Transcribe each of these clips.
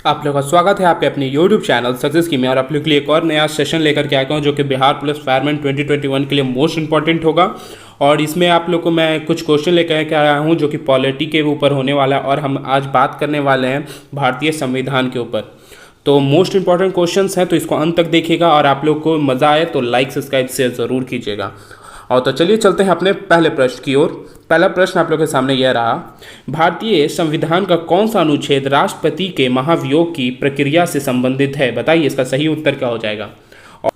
आप लोगों का स्वागत है आपके अपने YouTube चैनल सक्सेस की में। और आप लोग के लिए एक और नया सेशन लेकर के आया हूँ जो कि बिहार पुलिस फायरमैन 2021 के लिए मोस्ट इंपॉर्टेंट होगा। और इसमें आप लोग को मैं कुछ क्वेश्चन लेकर के आया हूँ जो कि पॉलिटी के ऊपर होने वाला है। और हम आज बात करने वाले हैं भारतीय संविधान के ऊपर। तो मोस्ट इंपॉर्टेंट क्वेश्चंस हैं, तो इसको अंत तक देखिएगा। और आप लोग को मज़ा आए तो लाइक सब्सक्राइब शेयर ज़रूर कीजिएगा। और तो चलिए चलते हैं अपने पहले प्रश्न की ओर। पहला प्रश्न आप लोग के सामने यह रहा, भारतीय संविधान का कौन सा अनुच्छेद राष्ट्रपति के महाभियोग की प्रक्रिया से संबंधित है? बताइए इसका सही उत्तर क्या हो जाएगा।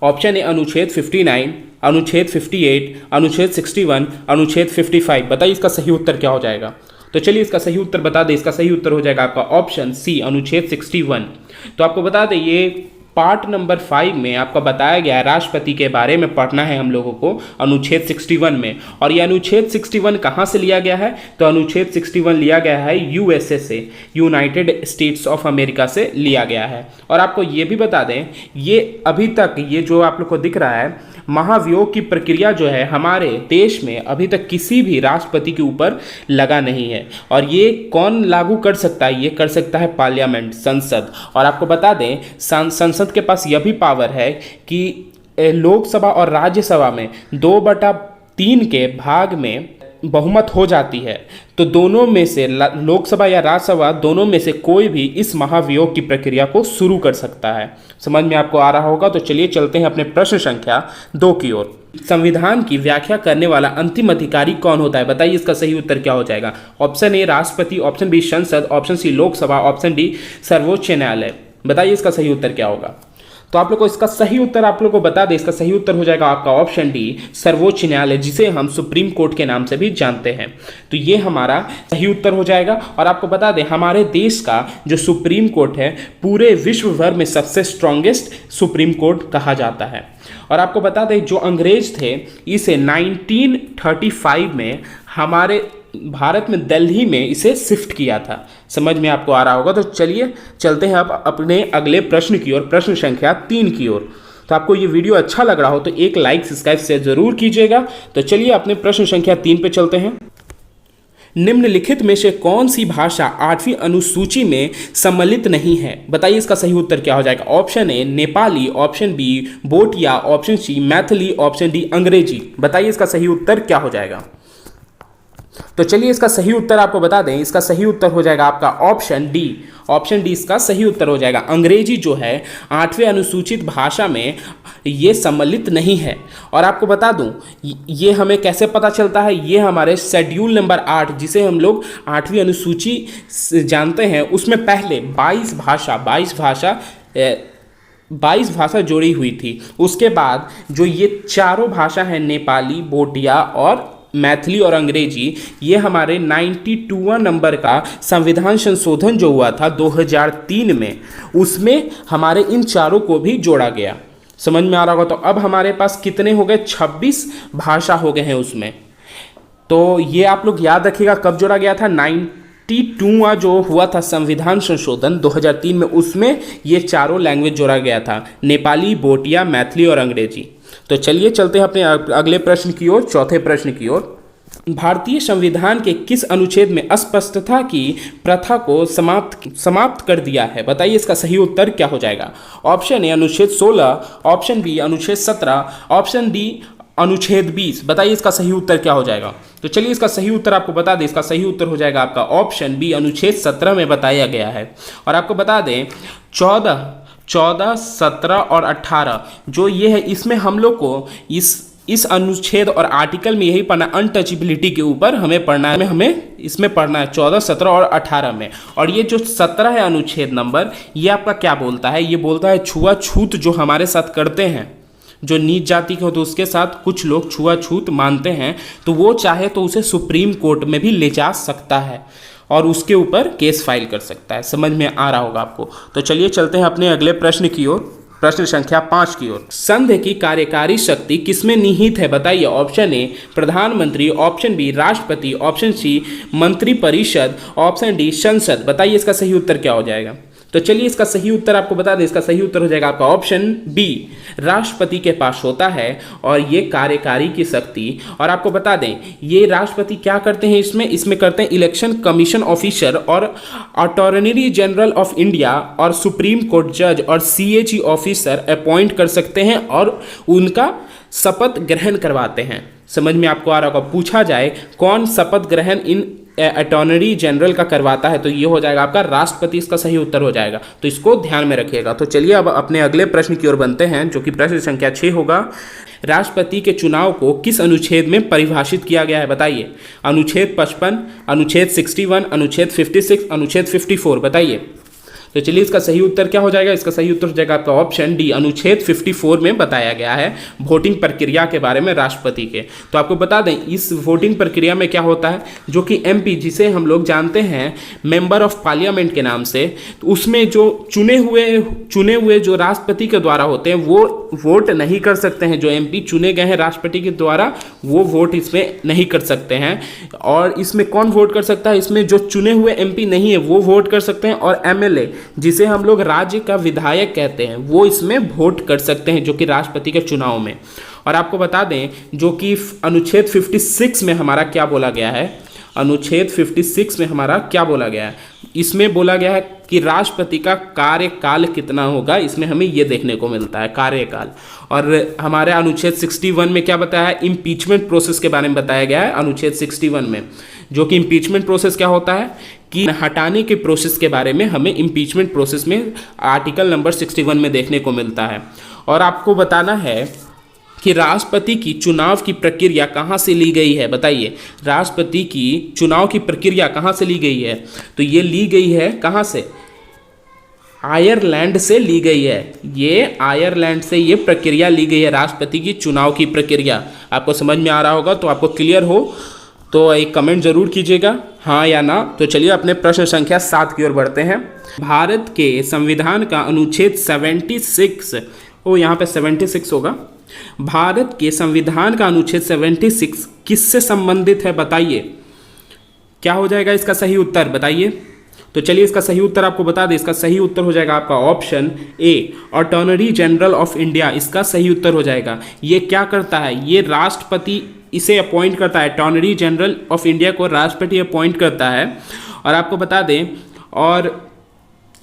ऑप्शन ए अनुच्छेद 59, अनुच्छेद 58, अनुच्छेद 61, अनुच्छेद 55। बताइए इसका सही उत्तर क्या हो जाएगा। तो चलिए इसका सही उत्तर बता दें। इसका सही उत्तर हो जाएगा आपका ऑप्शन सी अनुच्छेद 61। तो आपको बता दें ये पार्ट नंबर 5 में आपका बताया गया है, राष्ट्रपति के बारे में पढ़ना है हम लोगों को अनुच्छेद 61 में। और ये अनुच्छेद 61 कहाँ से लिया गया है? तो अनुच्छेद 61 लिया गया है यूएसए से, यूनाइटेड स्टेट्स ऑफ अमेरिका से लिया गया है। और आपको ये भी बता दें, ये अभी तक ये जो आप लोग को दिख रहा है महाभियोग की प्रक्रिया जो है हमारे देश में अभी तक किसी भी राष्ट्रपति के ऊपर लगा नहीं है। और ये कौन लागू कर सकता है? ये कर सकता है पार्लियामेंट, संसद। और आपको बता दें संसद के पास यह भी पावर है कि लोकसभा और राज्यसभा में 2/3 के भाग में बहुमत हो जाती है, तो दोनों में से लोकसभा या राज्यसभा दोनों में से कोई भी इस महाभियोग की प्रक्रिया को शुरू कर सकता है। समझ में आपको आ रहा होगा। तो चलिए चलते हैं अपने प्रश्न संख्या 2 की ओर। संविधान की व्याख्या करने वाला अंतिम अधिकारी कौन होता है? बताइए इसका सही उत्तर क्या हो जाएगा। ऑप्शन ए राष्ट्रपति, ऑप्शन बी संसद, option C Lok Sabha, option D सर्वोच्च न्यायालय। बताइए इसका सही उत्तर क्या होगा। तो आप लोग को इसका सही उत्तर आप लोग को बता दें, इसका सही उत्तर हो जाएगा आपका ऑप्शन डी सर्वोच्च न्यायालय, जिसे हम सुप्रीम कोर्ट के नाम से भी जानते हैं। तो ये हमारा सही उत्तर हो जाएगा। और आपको बता दें हमारे देश का जो सुप्रीम कोर्ट है पूरे विश्व भर में सबसे स्ट्रॉन्गेस्ट सुप्रीम कोर्ट कहा जाता है। और आपको बता दें जो अंग्रेज थे इसे 1935 में हमारे भारत में दिल्ली में इसे शिफ्ट किया था। समझ में आपको आ रहा होगा। तो चलिए चलते हैं अब अपने अगले प्रश्न की ओर, प्रश्न संख्या 3 की ओर। तो आपको ये वीडियो अच्छा लग रहा हो तो एक लाइक सब्सक्राइब शेयर जरूर कीजिएगा। तो चलिए अपने प्रश्न संख्या 3 पे चलते हैं। निम्नलिखित में से कौन सी भाषा 8वीं अनुसूची में सम्मिलित नहीं है? बताइए इसका सही उत्तर क्या हो जाएगा। Option A Nepali, option B Bhotia, option C Maithili, option D अंग्रेजी। बताइए इसका सही उत्तर क्या हो जाएगा। तो चलिए इसका सही उत्तर आपको बता दें, इसका सही उत्तर हो जाएगा आपका ऑप्शन डी। ऑप्शन डी इसका सही उत्तर हो जाएगा। अंग्रेजी जो है 8वें अनुसूचित भाषा में ये सम्मिलित नहीं है। और आपको बता दूं ये हमें कैसे पता चलता है, ये हमारे शेड्यूल नंबर 8 जिसे हम लोग 8वीं अनुसूची जानते हैं उसमें पहले 22 भाषा जोड़ी हुई थी। उसके बाद जो ये चारों भाषा हैं नेपाली, बोटिया और मैथिली और अंग्रेजी, ये हमारे 92वां नंबर का संविधान संशोधन जो हुआ था 2003 में, उसमें हमारे इन चारों को भी जोड़ा गया। समझ में आ रहा होगा। तो अब हमारे पास कितने हो गए? 26 भाषा हो गए हैं उसमें। तो ये आप लोग याद रखिएगा कब जोड़ा गया था। 92वां जो हुआ था संविधान संशोधन 2003 में, उसमें ये चारों लैंग्वेज जोड़ा गया था, नेपाली, बोटिया, मैथिली और अंग्रेजी। तो चलिए चलते हैं अपने अगले प्रश्न की ओर, चौथे प्रश्न की ओर। भारतीय संविधान के किस अनुच्छेद में अस्पष्टता की प्रथा को समाप्त कर दिया है? बताइए इसका सही उत्तर क्या हो जाएगा। ऑप्शन ए अनुच्छेद 16, ऑप्शन बी अनुच्छेद 17, ऑप्शन डी अनुच्छेद 20। बताइए इसका सही उत्तर क्या हो जाएगा। तो चलिए इसका सही उत्तर आपको बता दें, इसका सही उत्तर हो जाएगा आपका ऑप्शन बी अनुच्छेद 17 में बताया गया है। और आपको बता दें 14, 17 और 18 जो ये है, इसमें हम लोग को इस अनुच्छेद और आर्टिकल में यही पढ़ना, अनटचेबिलिटी के ऊपर हमें पढ़ना है, हमें इसमें पढ़ना है 14, 17 और 18 में। और ये जो 17 है अनुच्छेद नंबर, ये आपका क्या बोलता है? ये बोलता है छुआछूत जो हमारे साथ करते हैं, जो नीच जाति के होते उसके साथ कुछ लोग छुआछूत मानते हैं, तो वो चाहे तो उसे सुप्रीम कोर्ट में भी ले जा सकता है और उसके ऊपर केस फाइल कर सकता है। समझ में आ रहा होगा आपको। तो चलिए चलते हैं अपने अगले प्रश्न की ओर, प्रश्न संख्या 5 की ओर। संघ की कार्यकारी शक्ति किसमें निहित है? बताइए। ऑप्शन ए प्रधानमंत्री, ऑप्शन बी राष्ट्रपति, ऑप्शन सी मंत्रिपरिषद, ऑप्शन डी संसद। बताइए इसका सही उत्तर क्या हो जाएगा। तो चलिए इसका सही उत्तर आपको बता दें, इसका सही उत्तर हो जाएगा आपका ऑप्शन बी, राष्ट्रपति के पास होता है और ये कार्यकारी की शक्ति। और आपको बता दें ये राष्ट्रपति क्या करते हैं, इसमें करते हैं इलेक्शन कमीशन ऑफिसर और अटॉर्नी जनरल ऑफ इंडिया और सुप्रीम कोर्ट जज और CAG ऑफिसर अपॉइंट कर सकते हैं और उनका शपथ ग्रहण करवाते हैं। समझ में आपको आ रहा होगा, पूछा जाए कौन शपथ ग्रहण इन अटॉर्नी जनरल का करवाता है तो ये हो जाएगा आपका राष्ट्रपति, इसका सही उत्तर हो जाएगा, तो इसको ध्यान में रखिएगा। तो चलिए अब अपने अगले प्रश्न की ओर बनते हैं जो कि प्रश्न संख्या 6 होगा। राष्ट्रपति के चुनाव को किस अनुच्छेद में परिभाषित किया गया है बताइए? अनुच्छेद 55, अनुच्छेद 61, अनुच्छेद 56, अनुच्छेद 54, बताइए। तो चलिए इसका सही उत्तर क्या हो जाएगा? इसका सही उत्तर हो जाएगा आपका ऑप्शन डी, अनुच्छेद 54 में बताया गया है वोटिंग प्रक्रिया के बारे में राष्ट्रपति के। तो आपको बता दें इस वोटिंग प्रक्रिया में क्या होता है, जो कि MP जिसे हम लोग जानते हैं मेंबर ऑफ पार्लियामेंट के नाम से, तो उसमें जो चुने हुए जो राष्ट्रपति के द्वारा होते हैं वो वोट नहीं कर सकते हैं। जो MP चुने गए हैं राष्ट्रपति के द्वारा वो वोट इसमें नहीं कर सकते हैं। और इसमें कौन वोट कर सकता है? इसमें जो चुने हुए MP नहीं है वो वोट कर सकते हैं, और MLA जिसे हम लोग राज्य का विधायक कहते हैं वो इसमें वोट कर सकते हैं, जो कि राष्ट्रपति के चुनाव में। और आपको बता दें जो कि अनुच्छेद 56 में हमारा क्या बोला गया है, अनुच्छेद 56 में हमारा क्या बोला गया है, इसमें बोला गया है कि राष्ट्रपति का कार्यकाल कितना होगा, इसमें हमें ये देखने को मिलता है कार्यकाल। और हमारे अनुच्छेद 61 में क्या बताया है, इम्पीचमेंट प्रोसेस के बारे में बताया गया है अनुच्छेद 61 में, जो कि इम्पीचमेंट प्रोसेस क्या होता है कि हटाने के प्रोसेस के बारे में हमें इम्पीचमेंट प्रोसेस में आर्टिकल नंबर 61 में देखने को मिलता है। और आपको बताना है कि राष्ट्रपति की चुनाव की प्रक्रिया कहाँ से ली गई है, बताइए। राष्ट्रपति की चुनाव की प्रक्रिया कहाँ से ली गई है? तो ये ली गई है कहाँ से? आयरलैंड से ली गई है। ये आयरलैंड से ये प्रक्रिया ली गई है, राष्ट्रपति की चुनाव की प्रक्रिया। आपको समझ में आ रहा होगा, तो आपको क्लियर हो तो एक कमेंट जरूर कीजिएगा हाँ या ना। तो चलिए अपने प्रश्न संख्या 7 की ओर बढ़ते हैं। भारत के संविधान का अनुच्छेद 76 यहाँ पे 76 होगा। भारत के संविधान का अनुच्छेद 76 किससे संबंधित है बताइए? क्या हो जाएगा इसका सही उत्तर बताइए? तो चलिए इसका सही उत्तर आपको बता दें, इसका सही उत्तर हो जाएगा आपका option A, attorney general of India, इसका सही उत्तर हो जाएगा। ये क्या करता है? ये राष्ट्रपति इसे अपॉइंट करता है, अटॉर्नी जनरल ऑफ इंडिया को राष्ट्रपति अपॉइंट करता है। और आपको बता दें और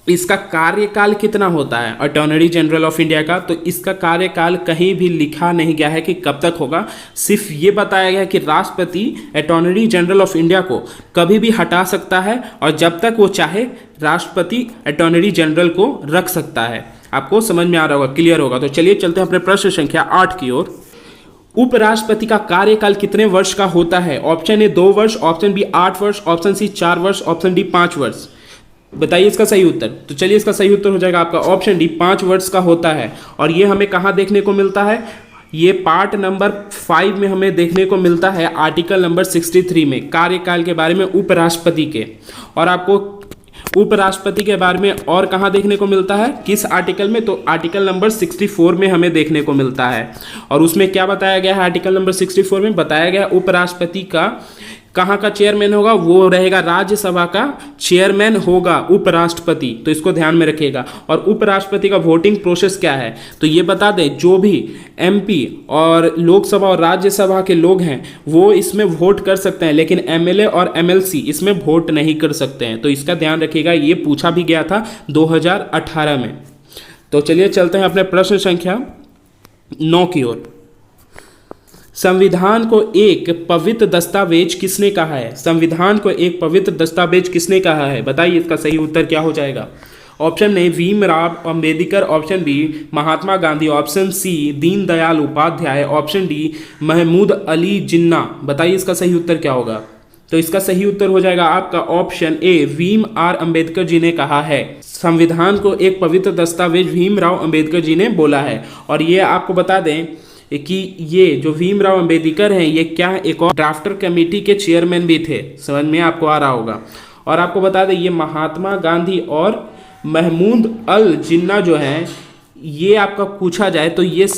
इसका कार्यकाल कितना होता है अटॉर्नी जनरल ऑफ इंडिया का, तो इसका कार्यकाल कहीं भी लिखा नहीं गया है कि कब तक होगा। सिर्फ ये बताया गया है कि राष्ट्रपति अटॉर्नी जनरल ऑफ इंडिया को कभी भी हटा सकता है और जब तक वो चाहे राष्ट्रपति अटॉर्नी जनरल को रख सकता है। आपको समझ में आ रहा होगा, क्लियर होगा। तो चलिए चलते हैं अपने प्रश्न संख्या 8 की ओर। उपराष्ट्रपति का कार्यकाल कितने वर्ष का होता है? ऑप्शन ए 2 वर्ष, ऑप्शन बी 8 वर्ष, ऑप्शन सी 4 वर्ष, ऑप्शन डी 5 वर्ष, बताइए इसका सही उत्तर। तो चलिए इसका सही उत्तर हो जाएगा आपका ऑप्शन डी, 5 वर्ष का होता है। और ये हमें कहाँ देखने को मिलता है? ये पार्ट नंबर 5 में हमें देखने को मिलता है, आर्टिकल नंबर 63 में, कार्यकाल के बारे में उपराष्ट्रपति के। और आपको उपराष्ट्रपति के बारे में और कहाँ देखने को मिलता है, किस आर्टिकल में? तो आर्टिकल नंबर 64 में हमें देखने को मिलता है। और उसमें क्या बताया गया है? आर्टिकल नंबर 64 में बताया गया उपराष्ट्रपति का कहाँ का चेयरमैन होगा? वो रहेगा राज्यसभा का चेयरमैन होगा उपराष्ट्रपति, तो इसको ध्यान में रखिएगा। और उपराष्ट्रपति का वोटिंग प्रोसेस क्या है? तो ये बता दें जो भी MP और लोकसभा और राज्यसभा के लोग हैं वो इसमें वोट कर सकते हैं, लेकिन MLA और MLC इसमें वोट नहीं कर सकते हैं। तो इसका ध्यान रखिएगा, ये पूछा भी गया था 2018 में। तो चलिए चलते हैं अपने प्रश्न संख्या 9 की ओर। संविधान को एक पवित्र दस्तावेज किसने कहा है? संविधान को एक पवित्र दस्तावेज किसने कहा है? बताइए इसका सही उत्तर क्या हो जाएगा? Option A Bhimrao Ambedkar, option B Mahatma Gandhi, option C Deendayal Upadhyay, option D Mahmood Ali Jinnah, बताइए इसका सही उत्तर क्या होगा? तो इसका सही उत्तर हो जाएगा आपका option A, Bhim R Ambedkar ji ने कहा है। संविधान को एक पवित्र दस्तावेज भीमराव अंबेडकर जी ने बोला है। और ये आपको बता दें कि ये जो भीमराव अंबेडकर हैं ये क्या एक और ड्राफ्टर कमेटी के चेयरमैन भी थे, समझ में आपको आ रहा होगा। और आपको बता दें ये महात्मा गांधी और महमूद अल जिन्ना जो हैं ये आपका पूछा जाए तो ये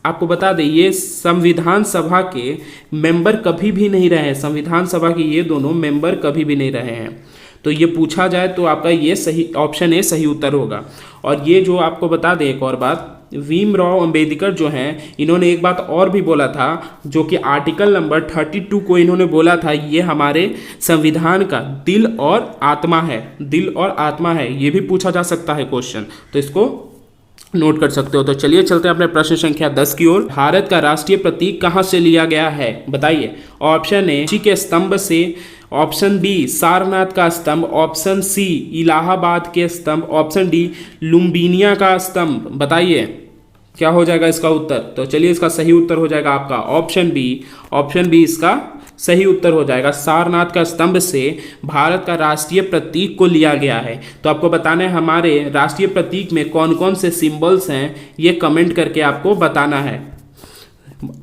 आपको बता दें ये संविधान सभा के मेंबर कभी भी नहीं रहे हैं। संविधान सभा के ये दोनों मेंबर कभी भी नहीं रहे हैं। तो ये पूछा जाए तो आपका ये सही ऑप्शन ए सही उत्तर होगा। और ये जो आपको बता दें एक और बात, भीमराव अंबेडकर जो हैं इन्होंने एक बात और भी बोला था, जो कि आर्टिकल नंबर 32 को इन्होंने बोला था ये हमारे संविधान का दिल और आत्मा है, दिल और आत्मा है। ये भी पूछा जा सकता है क्वेश्चन, तो इसको नोट कर सकते हो। तो चलिए चलते हैं अपने प्रश्न संख्या 10 की ओर। भारत का राष्ट्रीय प्रतीक कहाँ से लिया गया है, बताइए। ऑप्शन ए ची के स्तंभ से, ऑप्शन बी सारनाथ का स्तंभ, ऑप्शन सी इलाहाबाद के स्तंभ, ऑप्शन डी लुम्बिनिया का स्तंभ। बताइए क्या हो जाएगा इसका उत्तर। तो चलिए इसका सही उत्तर हो जाएगा आपका ऑप्शन बी। ऑप्शन बी इसका सही उत्तर हो जाएगा। सारनाथ का स्तंभ से भारत का राष्ट्रीय प्रतीक को लिया गया है। तो आपको बताना है हमारे राष्ट्रीय प्रतीक में कौन कौन से सिंबल्स हैं, ये कमेंट करके आपको बताना है।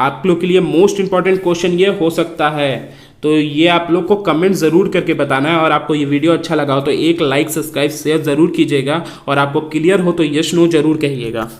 आप लोग के लिए मोस्ट इंपॉर्टेंट क्वेश्चन ये हो सकता है, तो ये आप लोग को कमेंट ज़रूर करके बताना है। और आपको ये वीडियो अच्छा लगा हो तो एक लाइक, सब्सक्राइब, शेयर ज़रूर कीजिएगा। और आपको क्लियर हो तो यस नो ज़रूर कहिएगा।